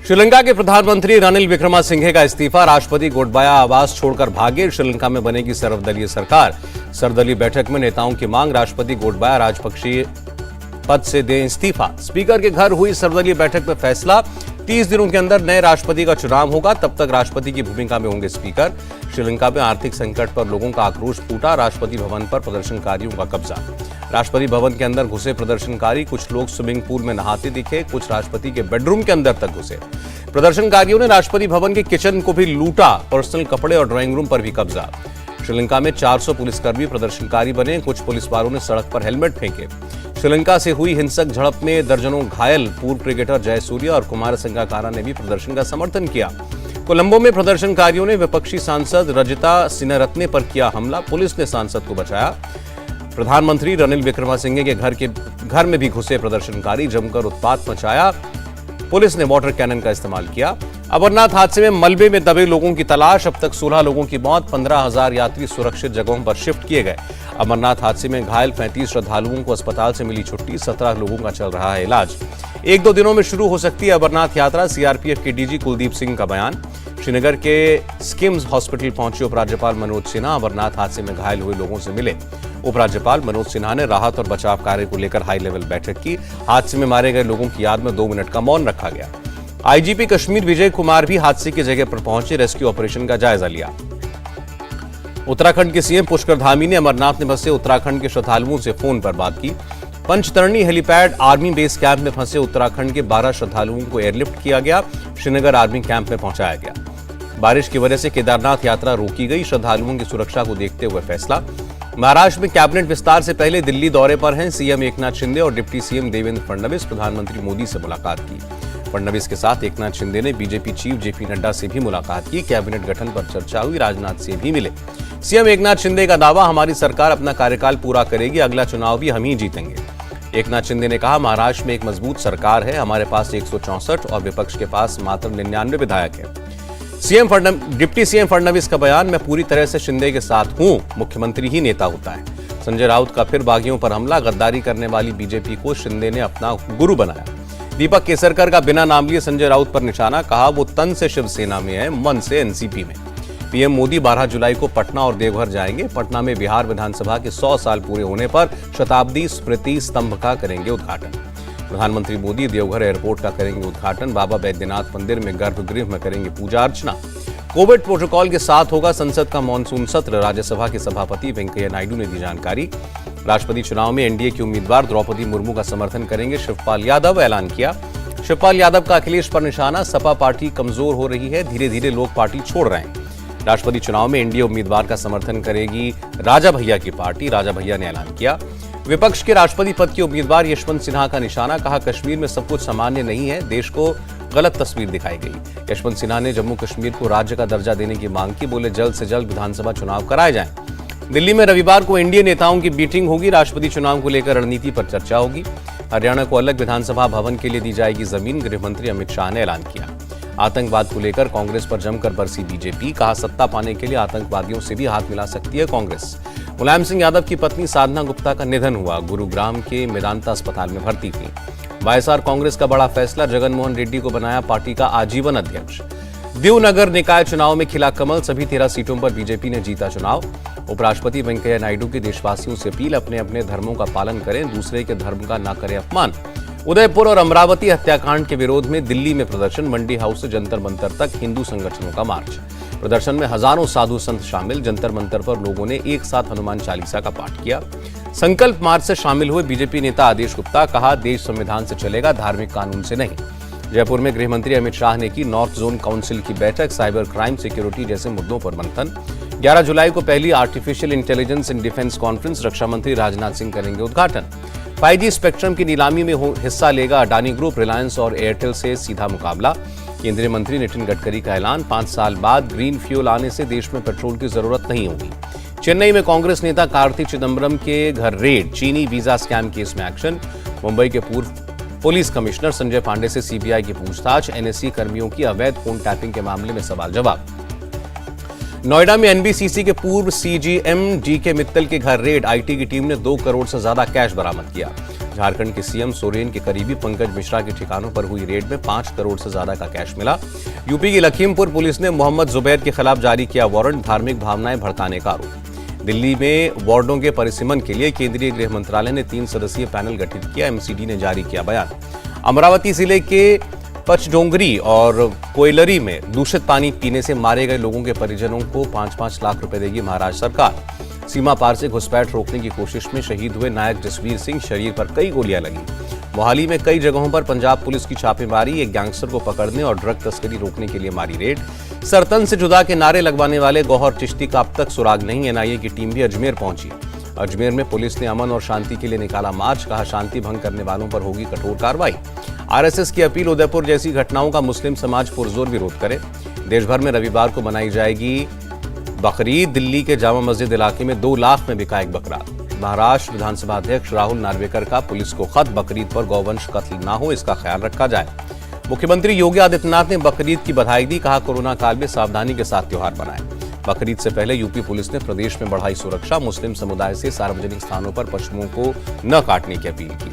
श्रीलंका के प्रधानमंत्री रणिल विक्रमसिंघे का इस्तीफा, राष्ट्रपति गोटबाया आवास छोड़कर भागे, श्रीलंका में बनेगी सर्वदलीय सरकार। सर्वदलीय बैठक में नेताओं की मांग, राष्ट्रपति गोटबाया राजपक्षीय पद से दें इस्तीफा। स्पीकर के घर हुई सर्वदलीय बैठक में फैसला, 30 दिनों के अंदर नए राष्ट्रपति का चुनाव होगा, तब तक राष्ट्रपति की भूमिका में होंगे स्पीकर। श्रीलंका में आर्थिक संकट पर लोगों का आक्रोश फूटा, राष्ट्रपति भवन पर प्रदर्शनकारियों का कब्जा। राष्ट्रपति भवन के अंदर घुसे प्रदर्शनकारी, कुछ लोग स्विमिंग पूल में नहाते दिखे, कुछ राष्ट्रपति के बेडरूम के अंदर तक घुसे। प्रदर्शनकारियों ने राष्ट्रपति भवन के किचन को भी लूटा, पर्सनल कपड़े और ड्राइंग रूम पर भी कब्जा। श्रीलंका में 400 पुलिसकर्मी प्रदर्शनकारी बने, कुछ पुलिसवालों ने सड़क पर हेलमेट फेंके। श्रीलंका से हुई हिंसक झड़प में दर्जनों घायल, पूर्व क्रिकेटर जयसूर्या और कुमार संगकारा ने भी प्रदर्शन का समर्थन किया। कोलंबो में प्रदर्शनकारियों ने विपक्षी सांसद रजिता सिनारत्ने पर किया हमला, पुलिस ने सांसद को बचाया। प्रधानमंत्री रणिल विक्रमसिंघे के घर में भी घुसे प्रदर्शनकारी, जमकर उत्पात मचाया, पुलिस ने वाटर कैनन का इस्तेमाल किया। अमरनाथ हादसे में मलबे में दबे लोगों की तलाश, अब तक 16 लोगों की मौत, 15,000 यात्री सुरक्षित जगहों पर शिफ्ट किए गए। अमरनाथ हादसे में घायल 35 श्रद्धालुओं को अस्पताल से मिली छुट्टी, 17 लोगों का चल रहा है इलाज। 1-2 दिनों में शुरू हो सकती है अमरनाथ यात्रा, सीआरपीएफ के डीजी कुलदीप सिंह का बयान। श्रीनगर के स्किम्स हॉस्पिटल पहुंचे उपराज्यपाल मनोज सिन्हा, अमरनाथ हादसे में घायल हुए लोगों से मिले। उपराज्यपाल मनोज सिन्हा ने राहत और बचाव कार्य को लेकर हाई लेवल बैठक की। हादसे में मारे गए लोगों की याद में 2 मिनट का मौन रखा गया। आईजीपी कश्मीर विजय कुमार भी हादसे की जगह पर पहुंचे, रेस्क्यू ऑपरेशन का जायजा लिया। उत्तराखंड के सीएम पुष्कर धामी ने अमरनाथ में फंसे उत्तराखंड के श्रद्धालुओं से फोन पर बात की। Panchtarni helipad army base camp में फंसे उत्तराखंड के 12 श्रद्धालुओं को एयरलिफ्ट किया गया, श्रीनगर आर्मी कैंप में पहुंचाया गया। बारिश की वजह से केदारनाथ यात्रा रोकी गई, श्रद्धालुओं की सुरक्षा को देखते हुए फैसला। महाराष्ट्र में कैबिनेट विस्तार से पहले दिल्ली दौरे पर हैं सीएम एकनाथ शिंदे और डिप्टी सीएम देवेंद्र फडणवीस, प्रधानमंत्री मोदी से मुलाकात की। फडणवीस के साथ एकनाथ शिंदे ने बीजेपी चीफ जेपी नड्डा से भी मुलाकात की, कैबिनेट गठन पर चर्चा हुई, राजनाथ से भी मिले। सीएम एकनाथ शिंदे का दावा, हमारी सरकार अपना कार्यकाल पूरा करेगी, अगला चुनाव भी हम ही जीतेंगे। एकनाथ शिंदे ने कहा, महाराष्ट्र में एक मजबूत सरकार है, हमारे पास 164 और विपक्ष के पास मात्र 99 विधायक है। डिप्टी सीएम फडणवीस का बयान, मैं पूरी तरह से शिंदे के साथ हूं, मुख्यमंत्री ही नेता होता है। संजय राउत का फिर बागियों पर हमला, गद्दारी करने वाली बीजेपी को शिंदे ने अपना गुरु बनाया। दीपक केसरकर का बिना नाम लिए संजय राउत पर निशाना, कहा वो तन से शिवसेना में है, मन से एनसीपी में। पीएम मोदी 12 जुलाई को पटना और देवघर जाएंगे। पटना में बिहार विधानसभा के 100 साल पूरे होने पर शताब्दी स्मृति स्तंभ का करेंगे उद्घाटन। प्रधानमंत्री मोदी देवघर एयरपोर्ट का करेंगे उद्घाटन, बाबा बैद्यनाथ मंदिर में गर्भगृह में करेंगे पूजा अर्चना। कोविड प्रोटोकॉल के साथ होगा संसद का मानसून सत्र, राज्यसभा के सभापति वेंकैया नायडू ने दी जानकारी। राष्ट्रपति चुनाव में एनडीए की उम्मीदवार द्रौपदी मुर्मू का समर्थन करेंगे शिवपाल यादव, ऐलान किया। शिवपाल यादव का अखिलेश पर निशाना, सपा पार्टी कमजोर हो रही है, धीरे धीरे लोग पार्टी छोड़ रहे हैं। राष्ट्रपति चुनाव में एनडीए उम्मीदवार का समर्थन करेगी राजा भैया की पार्टी, राजा भैया ने ऐलान किया। विपक्ष के राष्ट्रपति पद के उम्मीदवार यशवंत सिन्हा का निशाना, कहा कश्मीर में सब कुछ सामान्य नहीं है, देश को गलत तस्वीर दिखाई गई। यशवंत सिन्हा ने जम्मू कश्मीर को राज्य का दर्जा देने की मांग की, बोले जल्द से जल्द विधानसभा चुनाव कराए जाएं। दिल्ली में रविवार को एनडीए नेताओं की मीटिंग होगी, राष्ट्रपति चुनाव को लेकर रणनीति पर चर्चा होगी। हरियाणा को अलग विधानसभा भवन के लिए दी जाएगी जमीन, गृह मंत्री अमित शाह ने ऐलान किया। आतंकवाद को लेकर कांग्रेस पर जमकर बरसी बीजेपी, कहा सत्ता पाने के लिए आतंकवादियों से भी हाथ मिला सकती है कांग्रेस। मुलायम सिंह यादव की पत्नी साधना गुप्ता का निधन हुआ, गुरुग्राम के मेदांता अस्पताल में भर्ती थी। वाईएसआर कांग्रेस का बड़ा फैसला, जगनमोहन रेड्डी को बनाया पार्टी का आजीवन अध्यक्ष। दीव नगर निकाय चुनाव में खिला कमल, सभी 13 सीटों पर बीजेपी ने जीता चुनाव। उपराष्ट्रपति वेंकैया नायडू की देशवासियों से अपील, अपने अपने धर्मों का पालन करें, दूसरे के धर्म का न करें अपमान। उदयपुर और अमरावती हत्याकांड के विरोध में दिल्ली में प्रदर्शन, मंडी हाउस से जंतर मंतर तक हिंदू संगठनों का मार्च। प्रदर्शन में हजारों साधु संत शामिल, जंतर मंतर पर लोगों ने एक साथ हनुमान चालीसा का पाठ किया। संकल्प मार्च से शामिल हुए बीजेपी नेता आदेश गुप्ता, कहा देश संविधान से चलेगा, धार्मिक कानून से नहीं। जयपुर में गृह मंत्री अमित शाह ने की नॉर्थ जोन काउंसिल की बैठक, साइबर क्राइम, सिक्योरिटी जैसे मुद्दों पर मंथन। 11 जुलाई को पहली artificial intelligence in defence conference, रक्षा मंत्री राजनाथ सिंह करेंगे उद्घाटन। 5G स्पेक्ट्रम की नीलामी में हिस्सा लेगा अडानी ग्रुप, रिलायंस और एयरटेल से सीधा मुकाबला। केंद्रीय मंत्री नितिन गडकरी का ऐलान, 5 साल बाद ग्रीन फ्यूल आने से देश में पेट्रोल की जरूरत नहीं होगी। चेन्नई में कांग्रेस नेता कार्ति चिदंबरम के घर रेड, चीनी वीजा स्कैम केस में एक्शन। मुंबई के पूर्व पुलिस कमिश्नर संजय पांडे से सीबीआई की पूछताछ, एनएससी कर्मियों की अवैध फोन टैपिंग के मामले में सवाल जवाब। नोएडा में एनबीसीसी के पूर्व सीजीएम डीके मित्तल के घर रेड, आईटी की टीम ने 2 करोड़ से ज्यादा कैश बरामद किया। झारखंड के सीएम सोरेन के करीबी पंकज मिश्रा के ठिकानों पर हुई रेड में 5 करोड़ से ज्यादा का कैश मिला। यूपी की लखीमपुर पुलिस ने मोहम्मद जुबैर के खिलाफ जारी किया वारंट, धार्मिक भावनाएं भड़काने का आरोप। दिल्ली में वार्डों के परिसीमन के लिए केंद्रीय गृह मंत्रालय ने 3 सदस्यीय पैनल गठित किया। एमसीडी ने जारी किया बयान। अमरावती जिले के पचडोंगरी और कोयलरी में दूषित पानी पीने से मारे गए लोगों के परिजनों को 5-5 लाख रुपए देगी महाराष्ट्र सरकार। सीमा पार से घुसपैठ रोकने की कोशिश में शहीद हुए नायक जसवीर सिंह शरीर पर कई गोलियां लगी। मोहाली में कई जगहों पर पंजाब पुलिस की छापेमारी, एक गैंगस्टर को पकड़ने और ड्रग तस्करी रोकने के लिए मारी रेड। सरतन से जुदा के नारे लगवाने वाले गौहर चिश्ती का अब तक सुराग नहीं। एनआईए की टीम भी अजमेर पहुंची। अजमेर में पुलिस ने अमन और शांति के लिए निकाला मार्च, कहा शांति भंग करने वालों पर होगी कठोर कार्रवाई। आरएसएस की अपील, उदयपुर जैसी घटनाओं का मुस्लिम समाज पुरजोर विरोध करे। देश भर में रविवार को मनाई जाएगी बकरीद। दिल्ली के जामा मस्जिद इलाके में 2 लाख में बिका एक बकरा। महाराष्ट्र विधानसभा अध्यक्ष राहुल नार्वेकर का पुलिस को खत, बकरीद पर गौवंश कत्ल न हो इसका ख्याल रखा जाए। मुख्यमंत्री योगी आदित्यनाथ ने बकरीद की बधाई दी, कहा कोरोना काल में सावधानी के साथ त्योहार मनाएं। बकरीद से पहले यूपी पुलिस ने प्रदेश में बढ़ाई सुरक्षा, मुस्लिम समुदाय से सार्वजनिक स्थानों पर पशुओं को न काटने की अपील की।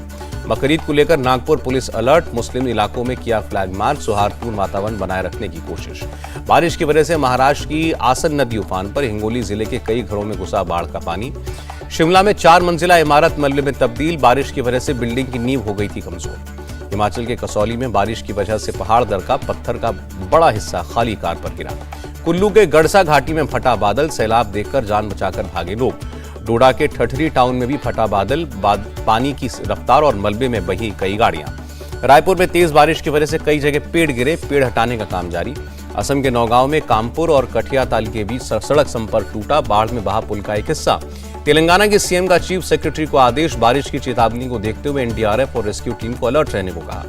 बकरीद को लेकर नागपुर पुलिस अलर्ट, मुस्लिम इलाकों में किया फ्लैग मार्च, सौहार्दपूर्ण वातावरण बनाए रखने की कोशिश। बारिश की वजह से महाराष्ट्र की आसन नदी उफान पर, हिंगोली जिले के कई घरों में घुसा बाढ़ का पानी। शिमला में 4 मंजिला इमारत मलबे में तब्दील, बारिश की वजह से बिल्डिंग की नींव हो गई थी कमजोर। हिमाचल के कसौली में बारिश की वजह से पहाड़ दरका, पत्थर का बड़ा हिस्सा खाली कार पर गिरा। कुल्लू के गड़सा घाटी में फटा बादल, सैलाब देखकर जान बचाकर भागे लोग। डोडा के ठठरी टाउन में भी फटा बादल, पानी की रफ्तार और मलबे में बही कई गाड़ियां। रायपुर में तेज बारिश की वजह से कई जगह पेड़ गिरे, पेड़ हटाने का काम जारी। असम के नौगांव में कामपुर और कठियाताल के बीच सड़क संपर्क टूटा, बाढ़ में बहा पुल का एक हिस्सा। तेलंगाना के सीएम का चीफ सेक्रेटरी को आदेश, बारिश की चेतावनी को देखते हुए एनडीआरएफ और रेस्क्यू टीम को अलर्ट रहने को कहा।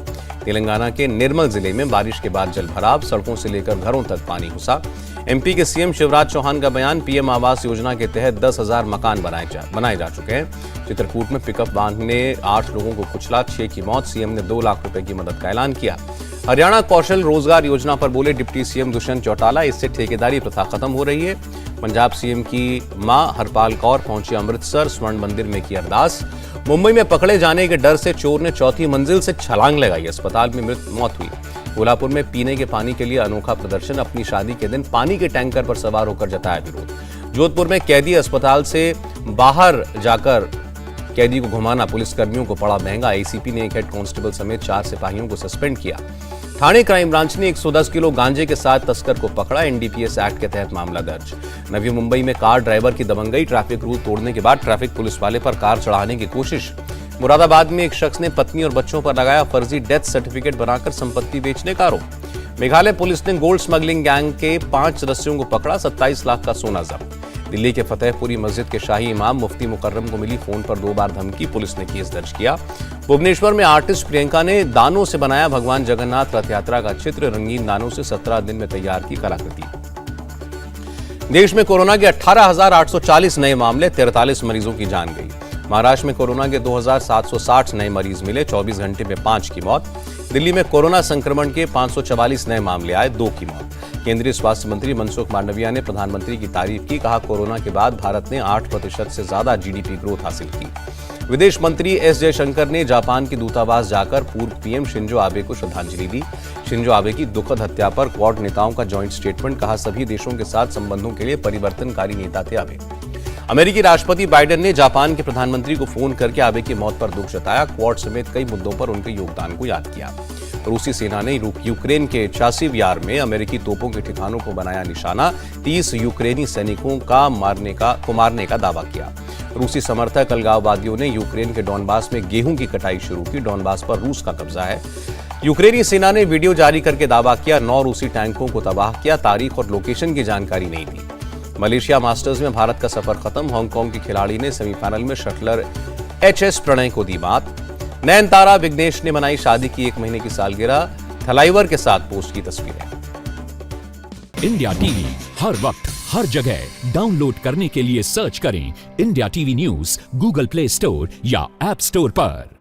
तेलंगाना के निर्मल जिले में बारिश के बाद जलभराव, सड़कों से लेकर घरों तक पानी घुसा। एमपी के सीएम शिवराज चौहान का बयान, पीएम आवास योजना के तहत 10,000 मकान बनाए जा चुके हैं। चित्रकूट में पिकअप वाहन ने 8 लोगों को कुचला, 6 की मौत। सीएम ने 2 लाख रुपए की मदद का ऐलान किया। हरियाणा कौशल रोजगार योजना पर बोले डिप्टी सीएम दुष्यंत चौटाला, इससे ठेकेदारी प्रथा खत्म हो रही है। पंजाब सीएम की मां हरपाल कौर पहुंची अमृतसर, स्वर्ण मंदिर में की अरदास। मुंबई में पकड़े जाने के डर से चोर ने 4थी मंजिल से छलांग लगाई, अस्पताल में मौत हुई। कोल्हापुर में पीने के पानी के लिए अनोखा प्रदर्शन, अपनी शादी के दिन पानी के टैंकर पर सवार होकर जताया विरोध। जोधपुर में कैदी अस्पताल से बाहर जाकर कैदी को घुमाना पुलिसकर्मियों को पड़ा महंगा, एसीपी ने एक हेड कांस्टेबल समेत 4 सिपाहियों को सस्पेंड किया। ठाणे क्राइम ब्रांच ने 110 किलो गांजे के साथ तस्कर को पकड़ा, एनडीपीएस एक्ट के तहत मामला दर्ज। नवी मुंबई में कार ड्राइवर की दबंगई, ट्रैफिक रूल तोड़ने के बाद ट्रैफिक पुलिस वाले पर कार चढ़ाने की कोशिश। मुरादाबाद में एक शख्स ने पत्नी और बच्चों पर लगाया फर्जी डेथ सर्टिफिकेट बनाकर संपत्ति बेचने का आरोप। मेघालय पुलिस ने गोल्ड स्मगलिंग गैंग के 5 सदस्यों को पकड़ा, 27 लाख का सोना जब्त। दिल्ली के फतेहपुरी मस्जिद के शाही इमाम मुफ्ती मुकर्रम को मिली फोन पर 2 बार धमकी, पुलिस ने केस दर्ज किया। भुवनेश्वर में आर्टिस्ट प्रियंका ने दानों से बनाया भगवान जगन्नाथ रथ यात्रा का चित्र, रंगीन दानों से 17 दिन में तैयार की कलाकृति। देश में कोरोना के 18,840 नए मामले, 43 मरीजों की जान गई। महाराष्ट्र में कोरोना के 2,760 नए मरीज मिले, 24 घंटे में 5 की मौत। दिल्ली में कोरोना संक्रमण के 544 नए मामले आए, 2 की मौत। केंद्रीय स्वास्थ्य मंत्री मनसुख मांडविया ने प्रधानमंत्री की तारीफ की, कहा कोरोना के बाद भारत ने 8% से ज्यादा जीडीपी ग्रोथ हासिल की। विदेश मंत्री एस जयशंकर ने जापान के दूतावास जाकर पूर्व पीएम शिंजो आबे को श्रद्धांजलि दी। शिंजो आबे की दुखद हत्या पर क्वाड नेताओं का जॉइंट स्टेटमेंट, कहा सभी देशों के साथ संबंधों के लिए परिवर्तनकारी नेता थे आबे। अमेरिकी राष्ट्रपति बाइडेन ने जापान के प्रधानमंत्री को फोन करके आबे की मौत पर दुख जताया, क्वाड समेत कई मुद्दों पर उनके योगदान को याद किया। रूसी सेना ने यूक्रेन के चासिव यार में अमेरिकी तोपों के ठिकानों को बनाया निशाना, 30 यूक्रेनी सैनिकों को मारने का दावा किया। रूसी समर्थक अलगाववादियों ने यूक्रेन के डॉनबास में गेहूं की कटाई शुरू की, डॉनबास पर रूस का कब्जा है। यूक्रेनी सेना ने वीडियो जारी करके दावा किया 9 रूसी टैंकों को तबाह किया, तारीख और लोकेशन की जानकारी नहीं दी। मलेशिया मास्टर्स में भारत का सफर खत्म, हांगकांग की खिलाड़ी ने सेमीफाइनल में शटलर एचएस प्रणय को दी मात। नयनतारा विघ्नेश ने मनाई शादी की 1 महीने की सालगिरह, थलाइवर के साथ पोस्ट की तस्वीरें। इंडिया टीवी हर वक्त हर जगह डाउनलोड करने के लिए सर्च करें India TV news Google play store या ऐप स्टोर पर।